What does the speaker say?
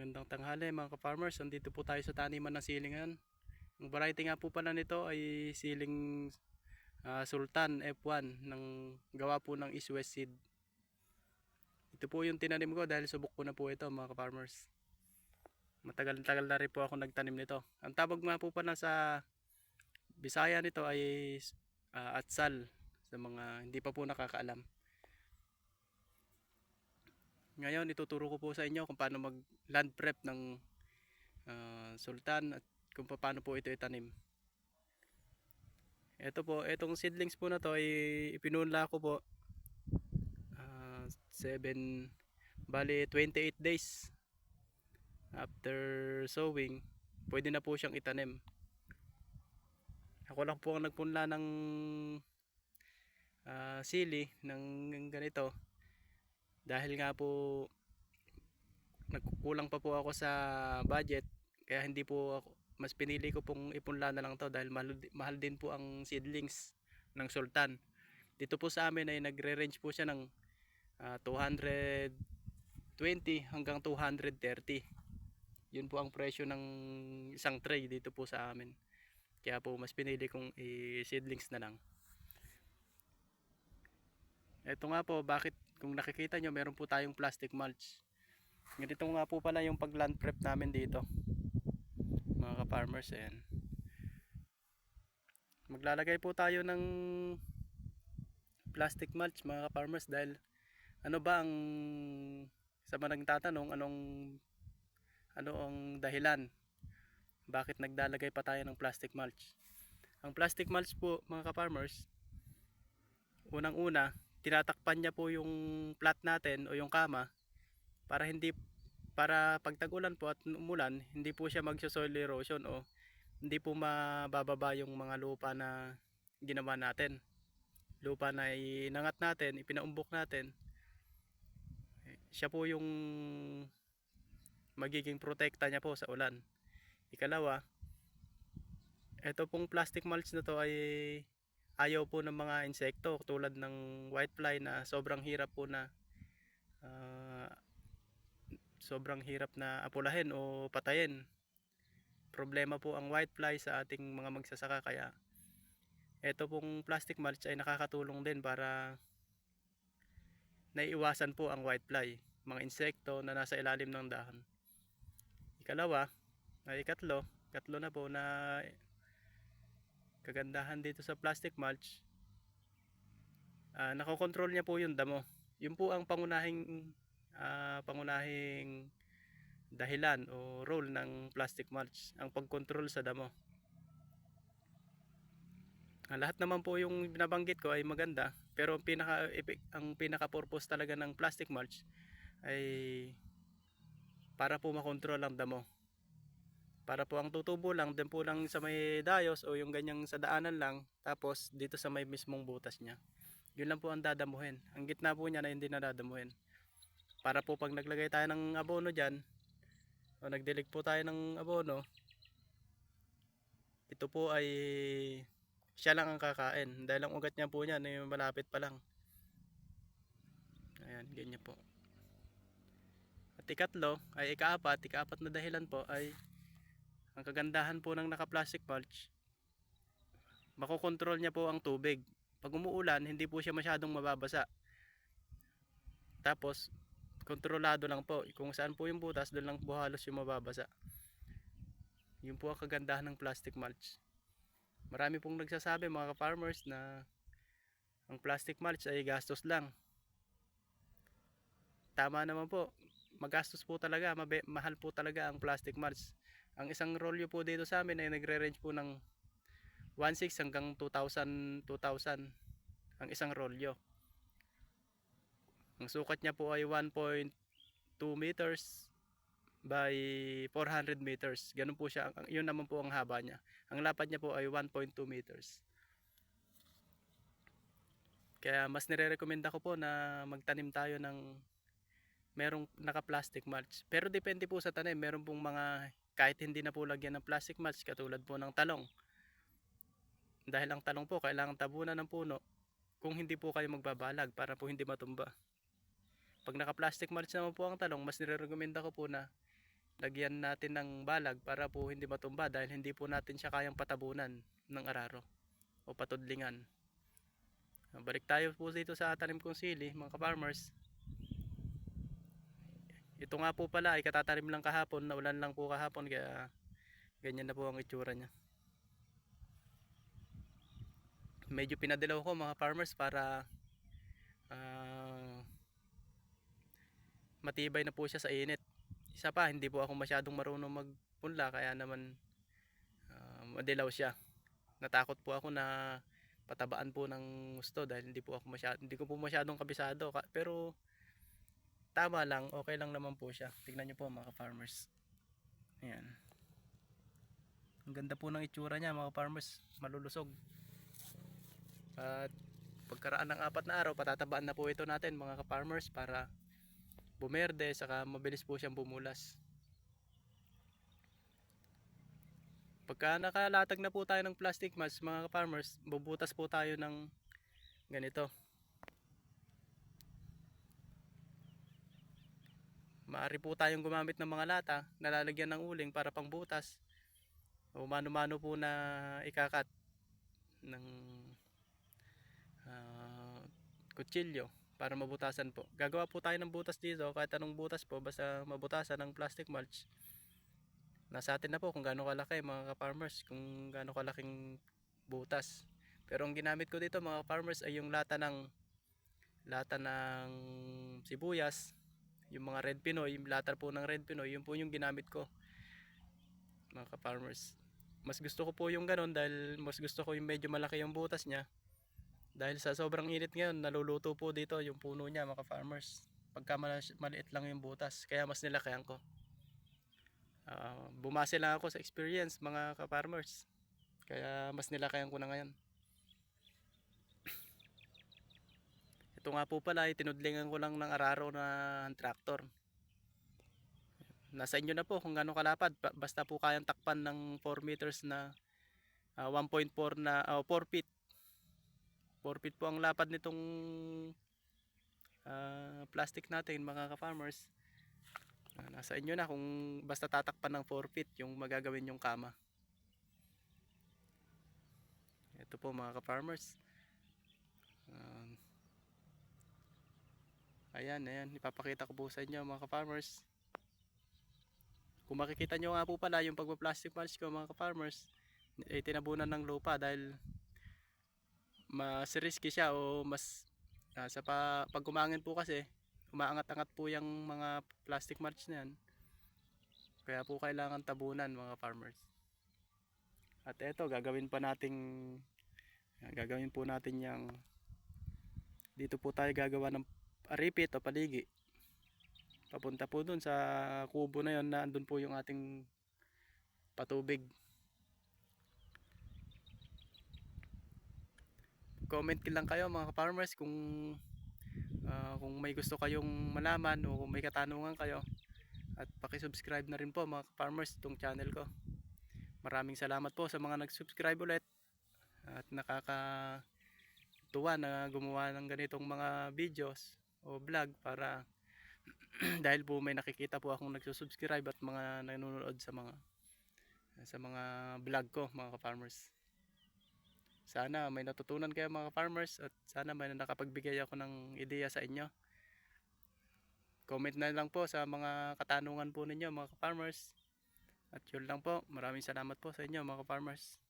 Magandang tanghali mga ka-farmers. Nandito po tayo sa taniman ng silingan. Ang variety nga po pala nito ay siling Sultan F1 ng gawa po ng East West Seed. Ito po yung tinanim ko dahil subok ko na po ito mga ka-farmers. Matagal-tagal na rin po ako nagtanim nito. Ang tawag nga po pala sa Bisaya nito ay atsal sa mga hindi pa po nakakaalam. Ngayon ituturo ko po sa inyo kung paano mag land prep ng sultan at kung paano po ito itanim. Ito po, itong seedlings po na to ay ipinunla ko po 7 bali 28 days after sowing. Pwede na po siyang itanim. Ako lang po ang nagpunla ng sili ng ganito dahil nga po nagkukulang pa po ako sa budget, kaya hindi po ako, mas pinili ko pong ipunla na lang to dahil mahal din po ang seedlings ng sultan. Dito po sa amin ay nagre-range po siya ng 220 hanggang 230. Yun po ang presyo ng isang tray dito po sa amin. Kaya po mas pinili kong i-seedlings na lang. Ito nga po, bakit kung nakikita nyo meron po tayong plastic mulch. Ganito nga po pala yung pag land prep namin dito mga ka-farmers. Ayan. Maglalagay po tayo ng plastic mulch mga ka-farmers dahil ano ba ang sa mga nagtatanong ano ang dahilan bakit naglalagay pa tayo ng plastic mulch. Ang plastic mulch po mga ka-farmers, unang-una tinatakpan niya po yung plat natin o yung kama para pag tag-ulan po at umulan, hindi po siya magso-soil erosion o hindi po mabababa yung mga lupa na ginawa natin. Lupa na inangat natin, ipinaumbok natin. Siya po yung magiging protekta niya po sa ulan. Ikalawa, ito pong plastic mulch na to ay ayaw po ng mga insekto tulad ng whitefly na sobrang hirap na apulahin o patayin. Problema po ang whitefly sa ating mga magsasaka, kaya ito pong plastic mulch ay nakakatulong din para naiiwasan po ang whitefly, mga insekto na nasa ilalim ng dahon. Ikatlo na po na kagandahan dito sa plastic mulch, nakokontrol niya po yung damo. Yun po ang pangunahing dahilan o role ng plastic mulch, ang pagkontrol sa damo. Lahat naman po yung binabanggit ko ay maganda, pero ang pinaka purpose talaga ng plastic mulch ay para po makontrol ang damo. Para po ang tutubo lang din po lang sa may dayos o yung ganyang sa daanan lang, tapos dito sa may mismong butas niya. Yun lang po ang dadamuhin. Ang gitna po niya na hindi na dadamuhin. Para po pag naglagay tayo ng abono dyan, o nagdilig po tayo ng abono, ito po ay siya lang ang kakain dahil ang ugat niya po niyan ay malapit pa lang. Ayan, ganyan po. At ikaapat na dahilan po ay ang kagandahan po ng naka-plastic mulch, makokontrol niya po ang tubig. Pag umuulan, hindi po siya masyadong mababasa. Tapos, kontrolado lang po. Kung saan po yung butas, doon lang po halos yung mababasa. Yun po ang kagandahan ng plastic mulch. Marami pong nagsasabi mga ka-farmers na ang plastic mulch ay gastos lang. Tama naman po. Magastos po talaga, mahal po talaga ang plastic mulch. Ang isang rolyo po dito sa amin ay nagre-range po ng 1,600 hanggang 2,000 ang isang rolyo. Ang sukat niya po ay 1.2 meters by 400 meters. Ganun po siya. Yun naman po ang haba niya. Ang lapad niya po ay 1.2 meters. Kaya mas nire-recommenda ko po na magtanim tayo ng merong naka-plastic mulch. Pero depende po sa tanim. Meron pong mga kahit hindi na po lagyan ng plastic mulch, katulad po ng talong. Dahil ang talong po kailangan tabunan ng puno kung hindi po kayo magbabalag para po hindi matumba. Pag naka-plastic mulch naman po ang talong, mas nire-recommenda ko po na lagyan natin ng balag para po hindi matumba dahil hindi po natin siya kayang patabunan ng araro o patudlingan. Balik tayo po dito sa tanim kong sili mga ka-farmers. Ito nga po pala ay katatanim lang kahapon, naulan lang po kahapon kaya ganyan na po ang itsura niya. Medyo pinadilaw ko mga farmers para matibay na po siya sa init. Isa pa, hindi po ako masyadong marunong magpunla kaya naman madilaw siya. Natakot po ako na patabaan po ng gusto dahil hindi ko po masyadong kabisado pero tama lang, okay lang naman po siya. Tignan niyo po mga farmers. Ayan. Ang ganda po ng itsura niya mga farmers, malulusog. At pagkaraan ng 4 na araw, patatabaan na po ito natin mga ka-farmers para bumerde saka mabilis po siyang bumulas. Pagka nakalatag na po tayo ng plastic mulch mga ka-farmers, bubutas po tayo ng ganito. Maaari po tayong gumamit ng mga lata na lalagyan ng uling para pangbutas o mano-mano po na ikakat ng kutsilyo para mabutasan po. Gagawa po tayo ng butas dito, kahit anong butas po basta mabutasan ng plastic mulch. Nasa atin na po kung gaano kalaki mga ka-farmers, kung gaano kalaking butas. Pero ang ginamit ko dito mga farmers ay yung lata ng sibuyas, yung mga red pinoy, yung lata po ng red pinoy, yun po yung ginamit ko mga ka-farmers. Mas gusto ko po yung ganon dahil mas gusto ko yung medyo malaki yung butas niya. Dahil sa sobrang init ngayon, naluluto po dito yung puno niya mga farmers. Pagka maliit lang yung butas, kaya mas nilakayan ko. Bumase lang ako sa experience mga ka-farmers. Kaya mas nilakayan ko na ngayon. Ito nga po pala, tinudlingan ko lang ng araro na tractor. Nasa inyo na po kung gaano kalapad. Basta po kayang takpan ng 4 meters na 1.4 na 4 feet. 4 feet po ang lapad nitong plastic natin mga ka-farmers. Nasa inyo na kung basta tatakpan ng 4 feet yung magagawin yung kama. Ito po mga ka-farmers. Ayan, ipapakita ko po sa inyo mga ka-farmers. Kung makikita nyo nga po pala yung pagpa-plastic mulch ko mga ka-farmers, tinabunan ng lupa dahil mas risky siya o mas pag umangin po kasi umaangat-angat po yung mga plastic mulch na yan, kaya po kailangan tabunan mga farmers. At eto gagawin po natin yung dito po tayo gagawa ng aripit o paligi papunta po dun sa kubo na yon na andun po yung ating patubig. Comment lang kayo mga farmers kung may gusto kayong malaman o kung may katanungan kayo, at paki-subscribe na rin po mga farmers itong channel ko. Maraming salamat po sa mga nag-subscribe ulit at nakakatuwa na gumawa ng ganitong mga videos o vlog para dahil po may nakikita po akong nagsusubscribe at mga nanonood sa mga vlog ko mga farmers. Sana may natutunan kayo mga farmers at sana may nakapagbigay ako ng ideya sa inyo. Comment na lang po sa mga katanungan po ninyo mga farmers. At yun lang po. Maraming salamat po sa inyo mga farmers.